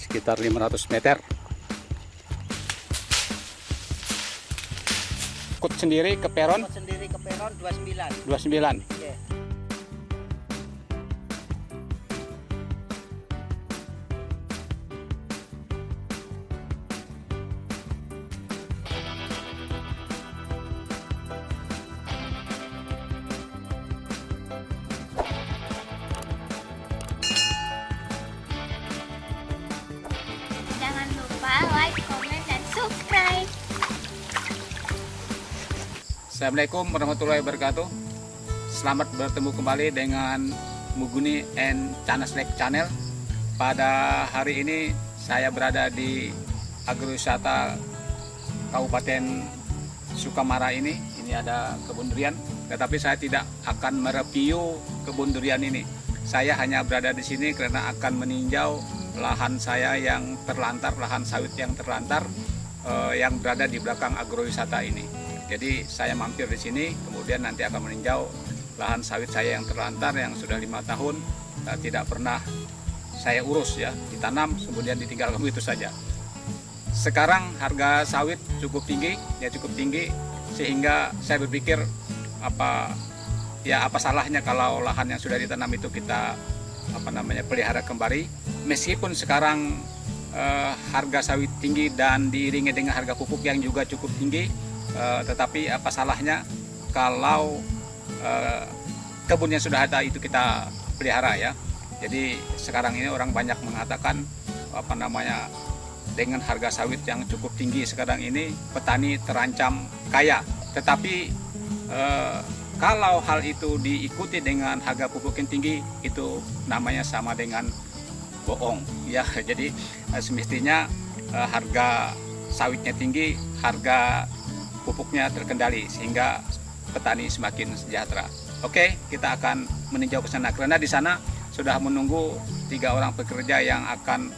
sekitar 500 meter. Ikut sendiri ke peron? Ikut sendiri ke peron 29. 29. Yeah. Jangan lupa like, komen, dan subscribe. Assalamualaikum warahmatullahi wabarakatuh. Selamat bertemu kembali dengan Muguni and Canaslek Channel. Pada hari ini saya berada di agrowisata Kabupaten Sukamara ini. Ini ada kebun durian, tetapi saya tidak akan mereview kebun durian ini. Saya hanya berada di sini karena akan meninjau lahan saya yang terlantar, lahan sawit yang terlantar yang berada di belakang agrowisata ini. Jadi saya mampir di sini, kemudian nanti akan meninjau lahan sawit saya yang terlantar yang sudah 5 tahun tidak pernah saya urus ya, ditanam kemudian ditinggalkan begitu saja. Sekarang harga sawit cukup tinggi, sehingga saya berpikir apa salahnya kalau lahan yang sudah ditanam itu kita pelihara kembali. Meskipun sekarang harga sawit tinggi dan diiringi dengan harga pupuk yang juga cukup tinggi, tetapi apa salahnya kalau kebun yang sudah ada itu kita pelihara ya. Jadi sekarang ini orang banyak mengatakan dengan harga sawit yang cukup tinggi sekarang ini petani terancam kaya. Tetapi kalau hal itu diikuti dengan harga pupuk yang tinggi, itu namanya sama dengan bohong ya. Jadi semestinya harga sawitnya tinggi, harga pupuknya terkendali sehingga petani semakin sejahtera. Oke, kita akan meninjau ke sana karena di sana sudah menunggu 3 orang pekerja yang akan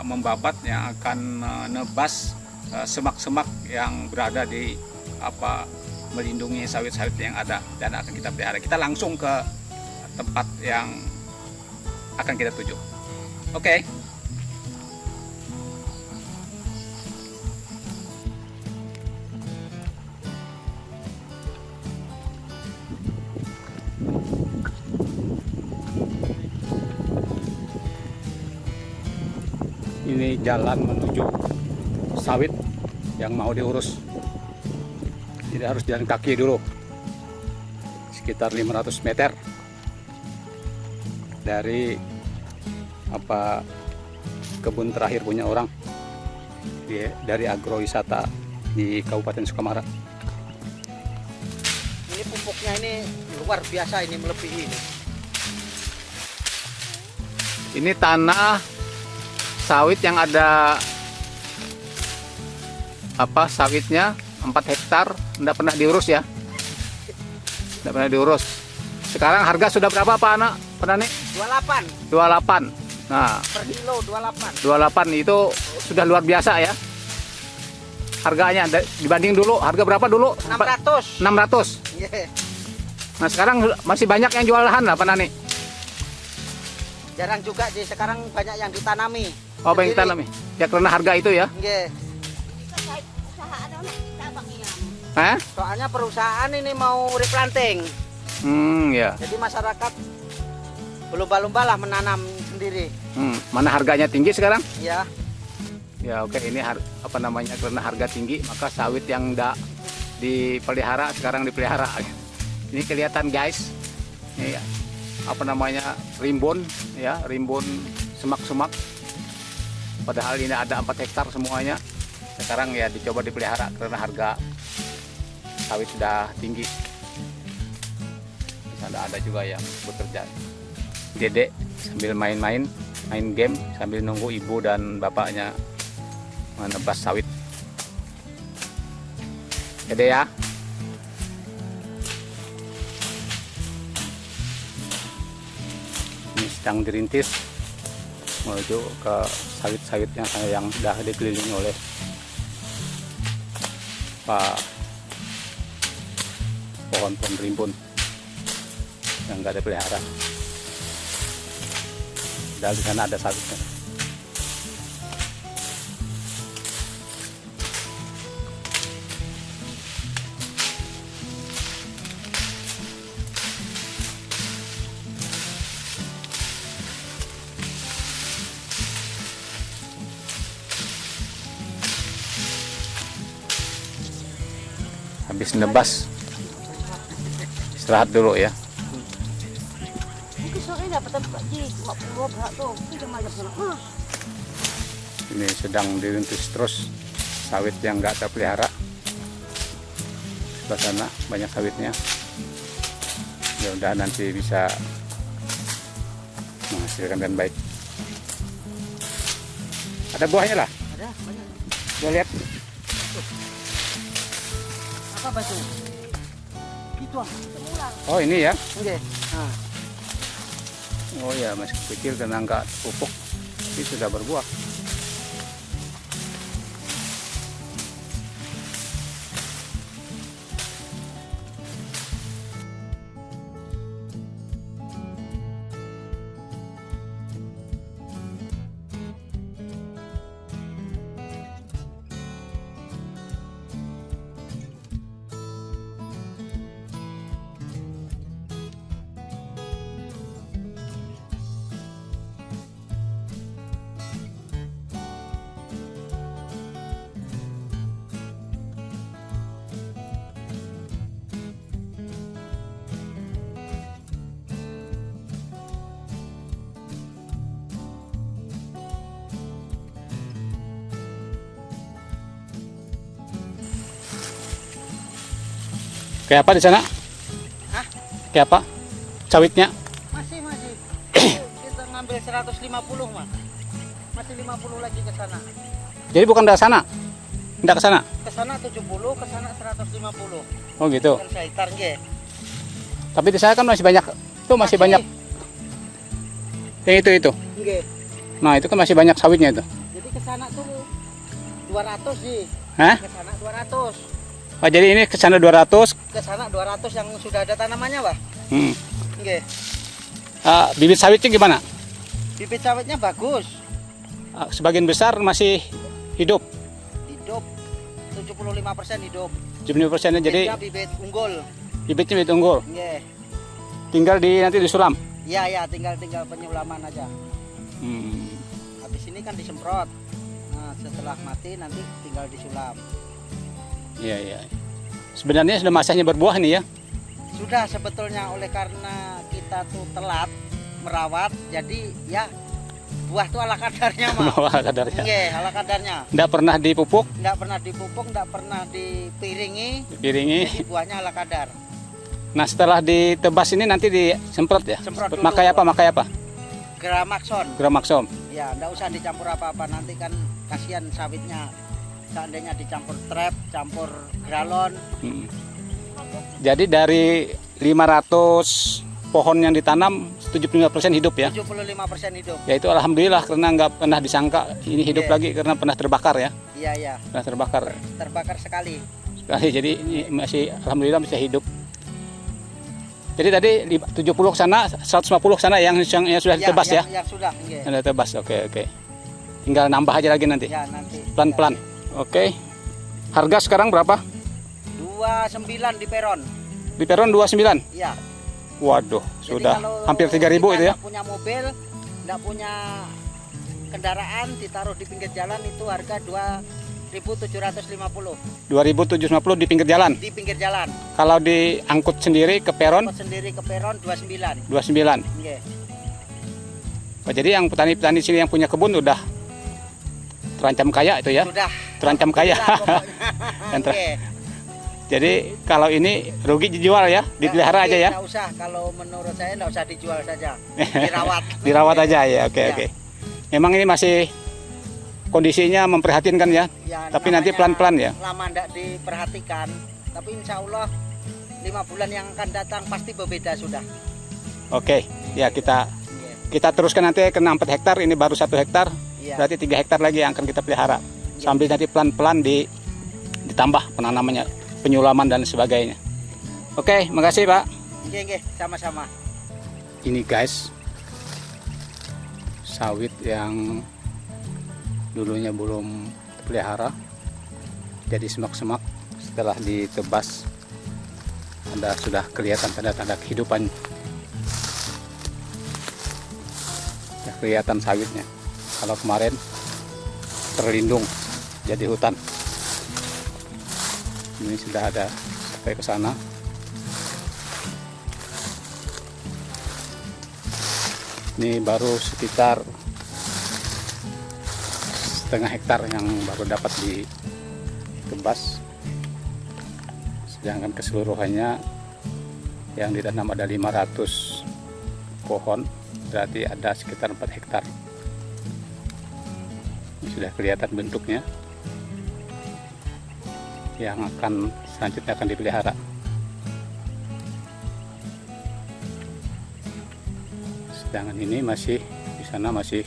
membabat, yang akan menebas semak-semak yang berada di melindungi sawit-sawit yang ada dan akan kita pelihara. Kita langsung ke tempat yang akan kita tuju. Oke. Ini jalan menuju sawit yang mau diurus. Jadi harus jalan kaki dulu. Sekitar 500 meter dari kebun terakhir punya orang dari agrowisata di Kabupaten Sukamara. Ini pupuknya ini luar biasa, ini melebihi ini. Ini tanah sawit yang ada sawitnya 4 hektar, tidak pernah diurus ya. Tidak pernah diurus. Sekarang harga sudah berapa Pak Anak? Petani? 28. 28. Nah, Per kilo 28. 28 itu sudah luar biasa ya. Harganya dibanding dulu, harga berapa dulu? 600. 600. Yeah. Nah, sekarang masih banyak yang jual lahan lah petani. Jarang juga sih, sekarang banyak yang ditanami. Oh, banyak tanam ya karena harga itu ya. Yeah. Soalnya perusahaan ini mau replanting. Ya. Jadi masyarakat berlomba-lomba lah menanam sendiri. Mana harganya tinggi sekarang? Ya. Ya oke, ini karena harga tinggi maka sawit yang tidak dipelihara sekarang dipelihara. Ini kelihatan guys. Ini rimbun ya, rimbun semak-semak. Padahal ini ada 4 hektar semuanya. Sekarang ya dicoba dipelihara karena harga sawit sudah tinggi. Di sana ada juga yang bekerja. Dedek sambil main game sambil nunggu ibu dan bapaknya menebas sawit. Dede ya. Ini sedang dirintis menuju ke sawit-sawitnya yang sudah dikelilingi oleh pohon-pohon rimbun yang nggak ada pelihara. Dan di sana ada sawitnya. habis nebas istirahat dulu ya. Ini sedang dirintis terus sawit yang nggak terpelihara. Sebelah sana banyak sawitnya. Mudah-mudahan nanti bisa menghasilkan dengan baik. Ada buahnya lah. Ada banyak. Kita lihat. Apa batu? Itu Oh ini ya. Oke. Nah, Oh ya masih kecil karena nggak pupuk. Ini sudah berbuah. Kayak apa di sana? Hah? Kayak apa? Sawitnya? masih. Kita ngambil 150 mah. Masih 50 lagi ke sana. Jadi bukan dari sana? Tidak ke sana? Ke sana 70, ke sana 150. Oh gitu. Kan saya hitar nggih. Tapi di sana kan masih banyak. Itu masih banyak. Yang itu. Nggih. Nah itu kan masih banyak sawitnya itu. Jadi ke sana tuh 200 sih. Hah? Ke sana 200. Oh jadi ini ke sana 200. Ke sana 200 yang sudah ada tanamannya, Pak. Nggih. Bibit sawitnya gimana? Bibit sawitnya bagus. Sebagian besar masih hidup. Hidup 75% hidup. 70% jadi Bibitnya bibit unggul. bibitnya bibit unggul. Nggih. Tinggal nanti disulam. Iya, tinggal penyulaman aja. Habis ini kan disemprot. Nah, setelah mati nanti tinggal disulam. Iya. Sebenarnya sudah masanya berbuah nih ya. Sudah sebetulnya, oleh karena kita tuh telat merawat, jadi ya buah tuh ala kadarnya mah. Bawah kadarnya. Nggih, ala kadarnya. Tidak pernah dipupuk, Nggak pernah dipupuk, nggak pernah dipiringi, dipiringi. jadi buahnya ala kadar. Nah setelah ditebas ini nanti disemprot ya. Semprot dulu. Makai apa? Gramaxon. Gramaxom. Ya, nggak usah dicampur apa-apa, nanti kan kasihan sawitnya. Seandainya dicampur trap, campur gralon. Jadi dari 500 pohon yang ditanam 75% hidup ya. 75% hidup. Ya itu alhamdulillah karena nggak pernah disangka ini hidup Iya. lagi karena pernah terbakar ya. Iya. Pernah terbakar Terbakar sekali. sekali. Jadi ini masih alhamdulillah masih hidup. Jadi tadi 70 ke sana, 150 ke sana yang sudah ditebas ya. Yang sudah. Nggih. Yang sudah ditebas. Oke. Tinggal nambah aja lagi nanti. Ya, nanti. Pelan-pelan. Oke. Harga sekarang berapa? 29 di peron. Di peron 29. Iya. Waduh, Jadi sudah kalau hampir 3.000 kita itu ya. nggak punya mobil, nggak punya kendaraan, ditaruh di pinggir jalan itu harga 2.750 2.750 di pinggir jalan. di pinggir jalan. Kalau diangkut sendiri ke peron Angkut sendiri ke peron 29. 29. Nggih. Oh, jadi yang petani-petani sini yang punya kebun udah terancam kaya itu ya. Sudah. Terancam kaya. Alhamdulillah, pokoknya. Yang ter- Nggih. Jadi kalau ini rugi dijual ya, dipelihara aja ya. Nggak usah, kalau menurut saya nggak usah dijual saja. Dirawat. Dirawat aja ya. Oke. Ya. Memang ini masih kondisinya memprihatinkan ya. Ya, Tapi nanti namanya pelan-pelan ya. Lama nggak diperhatikan, tapi insya Allah 5 bulan yang akan datang pasti berbeda sudah. Oke. Ya kita Nggih. teruskan nanti ke 4 hektar, ini baru 1 hektar. Iya. Berarti 3 hektar lagi yang akan kita pelihara. Sambil nanti pelan-pelan ditambah penanamannya, penyulaman dan sebagainya. Oke, makasih Pak. Nggih, sama-sama. Ini guys, sawit yang dulunya belum terpelihara jadi semak-semak. Setelah ditebas sudah kelihatan tanda-tanda kehidupan. Sudah kelihatan sawitnya. Kalau kemarin terlindung jadi hutan, ini sudah ada sampai ke sana. Ini baru sekitar setengah hektar yang baru dapat ditebas, sedangkan keseluruhannya yang ditanam ada 500 pohon, berarti ada sekitar 4 hektar. Ini sudah kelihatan bentuknya yang selanjutnya akan dipelihara. Sedangkan ini masih di sana masih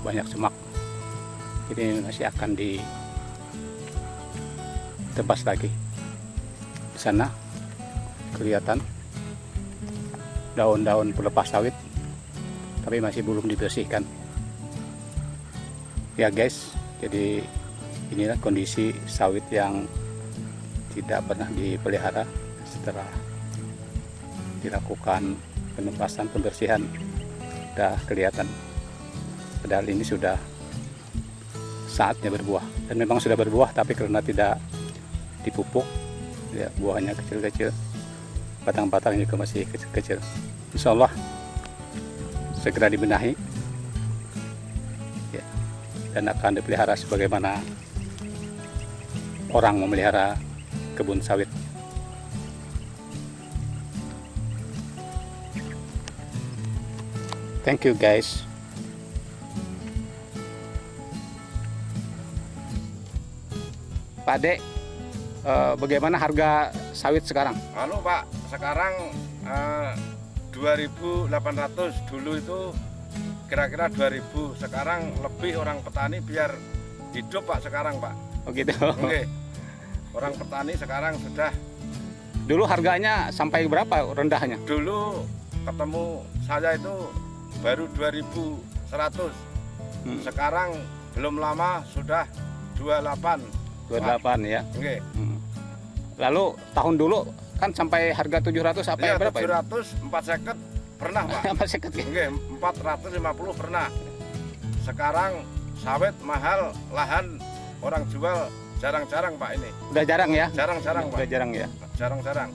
banyak semak. Ini masih akan ditebas lagi. Di sana kelihatan daun-daun pelepas sawit, tapi masih belum dibersihkan. Ya guys, jadi inilah kondisi sawit yang tidak pernah dipelihara setelah dilakukan penebasan, pembersihan. Sudah kelihatan, padahal ini sudah saatnya berbuah, dan memang sudah berbuah, tapi karena tidak dipupuk ya, buahnya kecil-kecil, batang-batangnya juga masih kecil-kecil. Insya Allah segera dibenahi ya, dan akan dipelihara sebagaimana orang memelihara kebun sawit. Thank you guys. Pak Ade, bagaimana harga sawit sekarang? Halo Pak, sekarang 2.800, dulu itu kira-kira 2.000. Sekarang lebih orang petani biar hidup Pak sekarang Pak. Oh gitu. Oke. Orang petani sekarang sudah. Dulu harganya sampai berapa rendahnya? Dulu ketemu saya itu baru 2.100. Sekarang belum lama sudah 28. 28 ya. Oke. Lalu tahun dulu kan sampai harga 700 apa ya, berapa ya? 700, 4 seket pernah Pak. Masih kecil. Oke, 450 pernah. Sekarang sawit mahal, lahan orang jual jarang-jarang Pak ini. Udah jarang ya? Jarang-jarang Pak. Udah jarang ya. Jarang-jarang.